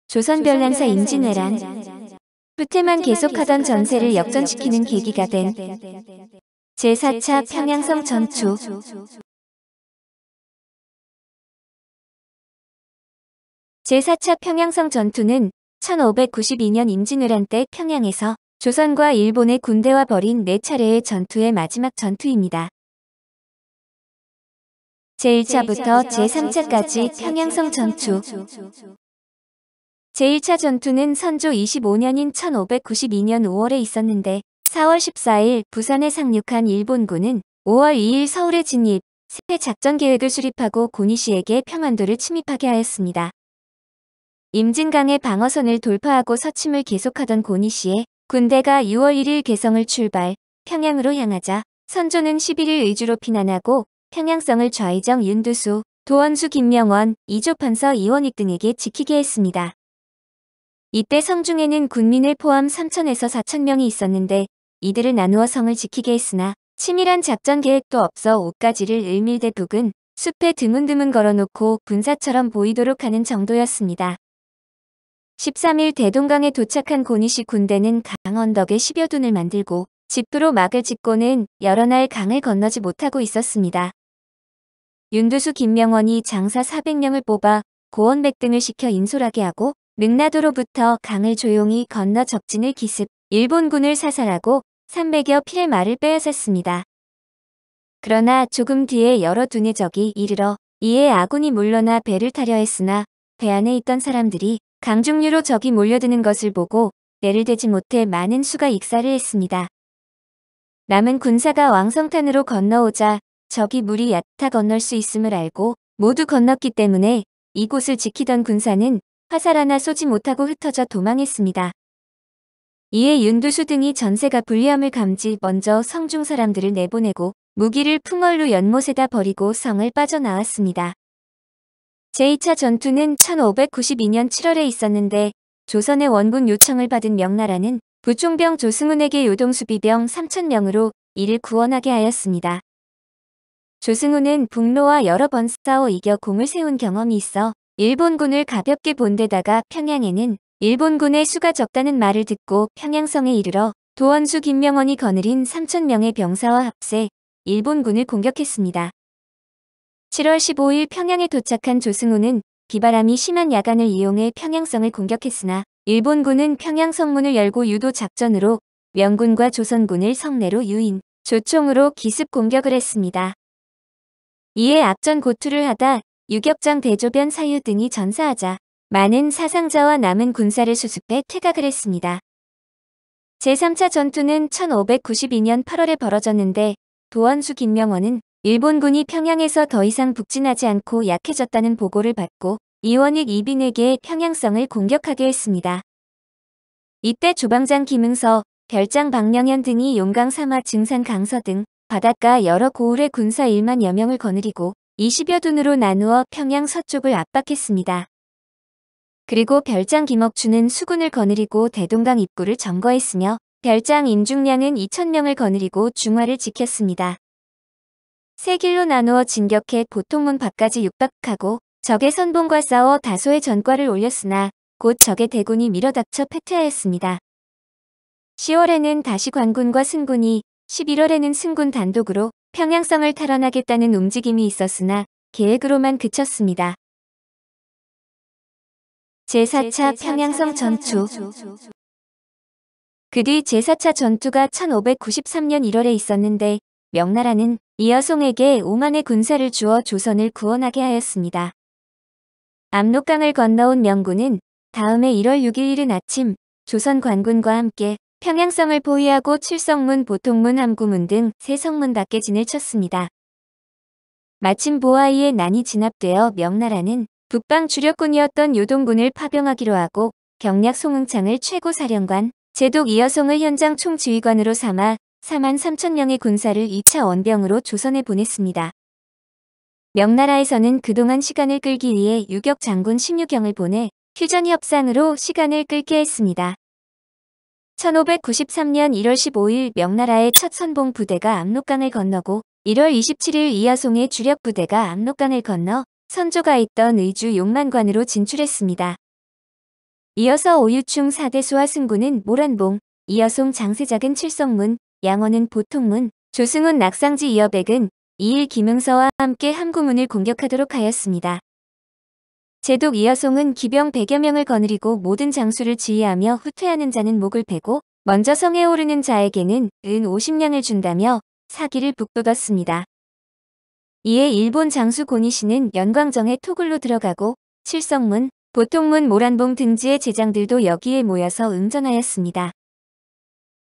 조선 별난사 임진왜란. 후퇴만 계속하던 전세를 역전시키는 계기가 된 제4차 평양성 전투. 제4차 평양성 전투는 1592년 임진왜란 때 평양에서 조선과 일본의 군대와 벌인 4차례의 전투의 마지막 전투입니다. 제1차부터 제3차까지 평양성 전투. 제1차 전투는 선조 25년인 1592년 5월에 있었는데 4월 14일 부산에 상륙한 일본군은 5월 2일 서울에 진입, 새 작전 계획을 수립하고 고니시에게 평안도를 침입하게 하였습니다. 임진강의 방어선을 돌파하고 서침을 계속하던 고니시에 군대가 6월 1일 개성을 출발, 평양으로 향하자 선조는 11일 의주로 피난하고 평양성을 좌의정 윤두수, 도원수 김명원, 이조판서 이원익 등에게 지키게 했습니다. 이때 성중에는 군민을 포함 3,000에서 4,000명이 있었는데 이들을 나누어 성을 지키게 했으나 치밀한 작전 계획도 없어 옷가지를 을밀대북은 숲에 드문드문 걸어놓고 분사처럼 보이도록 하는 정도였습니다. 13일 대동강에 도착한 고니시 군대는 강 언덕에 10여 둔을 만들고 집부로 막을 짓고는 여러 날 강을 건너지 못하고 있었습니다. 윤두수 김명원이 장사 400명을 뽑아 고원백 등을 시켜 인솔하게 하고 능라도로부터 강을 조용히 건너 적진을 기습, 일본군을 사살하고 300여 필의 말을 빼앗았습니다. 그러나 조금 뒤에 여러 둔의 적이 이르러 이에 아군이 물러나 배를 타려 했으나 배 안에 있던 사람들이 강중류로 적이 몰려드는 것을 보고 내를 대지 못해 많은 수가 익사를 했습니다. 남은 군사가 왕성탄으로 건너오자 적이 물이 얕아 건널 수 있음을 알고 모두 건넜기 때문에 이곳을 지키던 군사는 화살 하나 쏘지 못하고 흩어져 도망했습니다. 이에 윤두수 등이 전세가 불리함을 감지 먼저 성중 사람들을 내보내고 무기를 풍월루 연못에다 버리고 성을 빠져나왔습니다. 제2차 전투는 1592년 7월에 있었는데 조선의 원군 요청을 받은 명나라는 부총병 조승훈에게 요동수비병 3,000명으로 이를 구원하게 하였습니다. 조승훈은 북로와 여러 번 싸워 이겨 공을 세운 경험이 있어 일본군을 가볍게 본 데다가 평양에는 일본군의 수가 적다는 말을 듣고 평양성에 이르러 도원수 김명원이 거느린 3,000명의 병사와 합세 일본군을 공격했습니다. 7월 15일 평양에 도착한 조승훈은 비바람이 심한 야간을 이용해 평양성을 공격했으나 일본군은 평양성문을 열고 유도 작전으로 명군과 조선군을 성내로 유인, 조총으로 기습 공격을 했습니다. 이에 앞전 고투를 하다 유격장 대조변 사유 등이 전사하자 많은 사상자와 남은 군사를 수습해 퇴각을 했습니다. 제3차 전투는 1592년 8월에 벌어졌는데 도원수 김명원은 일본군이 평양에서 더 이상 북진하지 않고 약해졌다는 보고를 받고 이원익 이빈에게 평양성을 공격하게 했습니다. 이때 조방장 김응서, 별장 박명현 등이 용강 사마 증산 강서 등 바닷가 여러 고을의 군사 1만여 명을 거느리고 20여 둔으로 나누어 평양 서쪽을 압박했습니다. 그리고 별장 김억춘은 수군을 거느리고 대동강 입구를 점거했으며 별장 임중량은 2,000명을 거느리고 중화를 지켰습니다. 세 길로 나누어 진격해 보통문 밖까지 육박하고 적의 선봉과 싸워 다소의 전과를 올렸으나 곧 적의 대군이 밀어닥쳐 패퇴하였습니다. 10월에는 다시 관군과 승군이, 11월에는 승군 단독으로 평양성을 탈환하겠다는 움직임이 있었으나 계획으로만 그쳤습니다. 제4차 평양성 전투. 그 뒤 제4차 전투가 1593년 1월에 있었는데 명나라는 이여송에게 5만의 군사를 주어 조선을 구원하게 하였습니다. 압록강을 건너온 명군은 다음해 1월 6일 이른 아침 조선 관군과 함께 평양성을 포위하고 칠성문, 보통문, 함구문 등 세 성문 밖에 진을 쳤습니다. 마침 보아이에 난이 진압되어 명나라는 북방 주력군이었던 요동군을 파병하기로 하고 경략 송응창을 최고사령관, 제독 이여송을 현장 총지휘관으로 삼아 4만 3,000명의 군사를 2차 원병으로 조선에 보냈습니다. 명나라에서는 그동안 시간을 끌기 위해 유격 장군 심유경을 보내 휴전 협상으로 시간을 끌게 했습니다. 1593년 1월 15일 명나라의 첫 선봉 부대가 압록강을 건너고 1월 27일 이여송의 주력 부대가 압록강을 건너 선조가 있던 의주 용만관으로 진출했습니다. 이어서 오유충 4대수와 승구는 모란봉, 이여송 장세작은 칠성문, 양원은 보통문, 조승훈 낙상지 이여백은 이일 김응서와 함께 함구문을 공격하도록 하였습니다. 제독 이여송은 기병 100여 명을 거느리고 모든 장수를 지휘하며 후퇴하는 자는 목을 베고 먼저 성에 오르는 자에게는 은 50냥을 준다며 사기를 북돋았습니다. 이에 일본 장수 고니시는 연광정에 토굴로 들어가고 칠성문, 보통문 모란봉 등지의 제장들도 여기에 모여서 응전하였습니다.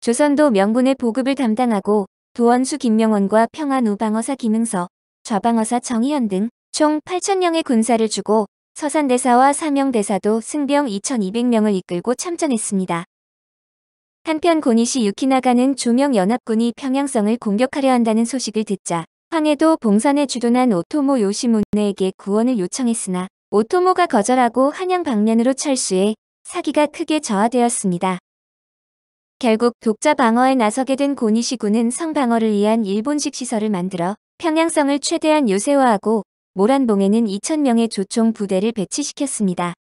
조선도 명군의 보급을 담당하고 도원수 김명원과 평안우 방어사 김응서, 좌방어사 정희연 등 총 8,000명의 군사를 주고 서산대사와 사명대사도 승병 2,200명을 이끌고 참전했습니다. 한편 고니시 유키나가는 조명연합군이 평양성을 공격하려 한다는 소식을 듣자 황해도 봉선에 주둔한 오토모 요시무네에게 구원을 요청했으나 오토모가 거절하고 한양 방면으로 철수해 사기가 크게 저하되었습니다. 결국 독자 방어에 나서게 된 고니시군은 성방어를 위한 일본식 시설을 만들어 평양성을 최대한 요새화하고 모란봉에는 2,000명의 조총 부대를 배치시켰습니다.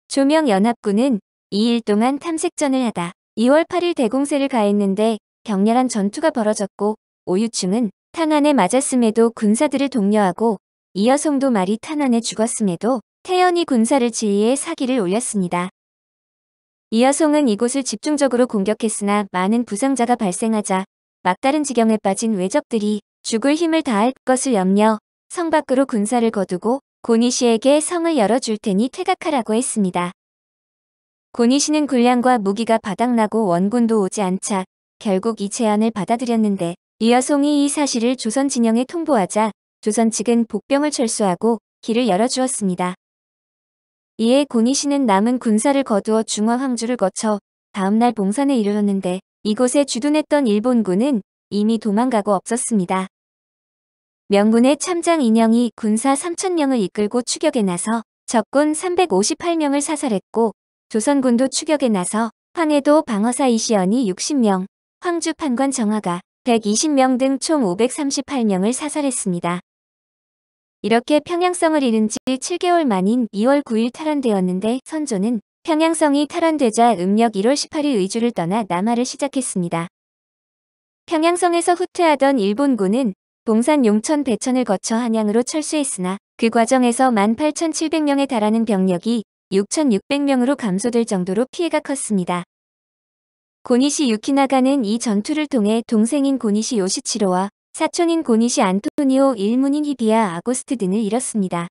조명연합군은 2일 동안 탐색전을 하다 2월 8일 대공세를 가했는데 격렬한 전투가 벌어졌고 오유충은 탄환에 맞았음에도 군사들을 독려하고 이여송도 말이 탄환에 죽었음에도 태연히 군사를 지휘해 사기를 올렸습니다. 이여송은 이곳을 집중적으로 공격했으나 많은 부상자가 발생하자 막다른 지경에 빠진 왜적들이 죽을 힘을 다할 것을 염려 성 밖으로 군사를 거두고 고니시에게 성을 열어줄 테니 퇴각하라고 했습니다. 고니시는 군량과 무기가 바닥나고 원군도 오지 않자 결국 이 제안을 받아들였는데 이여송이 이 사실을 조선 진영에 통보하자 조선 측은 복병을 철수하고 길을 열어주었습니다. 이에 고니시는 남은 군사를 거두어 중화 황주를 거쳐 다음날 봉선에 이르렀는데 이곳에 주둔했던 일본군은 이미 도망가고 없었습니다. 명군의 참장 인영이 군사 3,000명을 이끌고 추격에 나서 적군 358명을 사살했고 조선군도 추격에 나서 황해도 방어사 이시연이 60명, 황주 판관 정화가 120명 등 총 538명을 사살했습니다. 이렇게 평양성을 잃은 지 7개월 만인 2월 9일 탈환되었는데 선조는 평양성이 탈환되자 음력 1월 18일 의주를 떠나 남하를 시작했습니다. 평양성에서 후퇴하던 일본군은 봉산 용천 배천을 거쳐 한양으로 철수했으나 그 과정에서 18,700명에 달하는 병력이 6,600명으로 감소될 정도로 피해가 컸습니다. 고니시 유키나가는 이 전투를 통해 동생인 고니시 요시치로와 사촌인 고니시 안토니오 일문인 히비야 아고스트 등을 잃었습니다.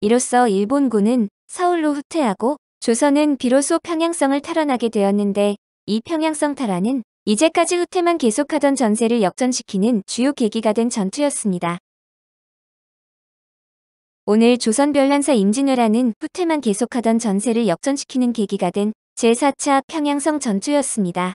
이로써 일본군은 서울로 후퇴하고 조선은 비로소 평양성을 탈환하게 되었는데 이 평양성 탈환은 이제까지 후퇴만 계속하던 전세를 역전시키는 주요 계기가 된 전투였습니다. 오늘 조선별난사 임진왜란은 후퇴만 계속하던 전세를 역전시키는 계기가 된 제4차 평양성 전투였습니다.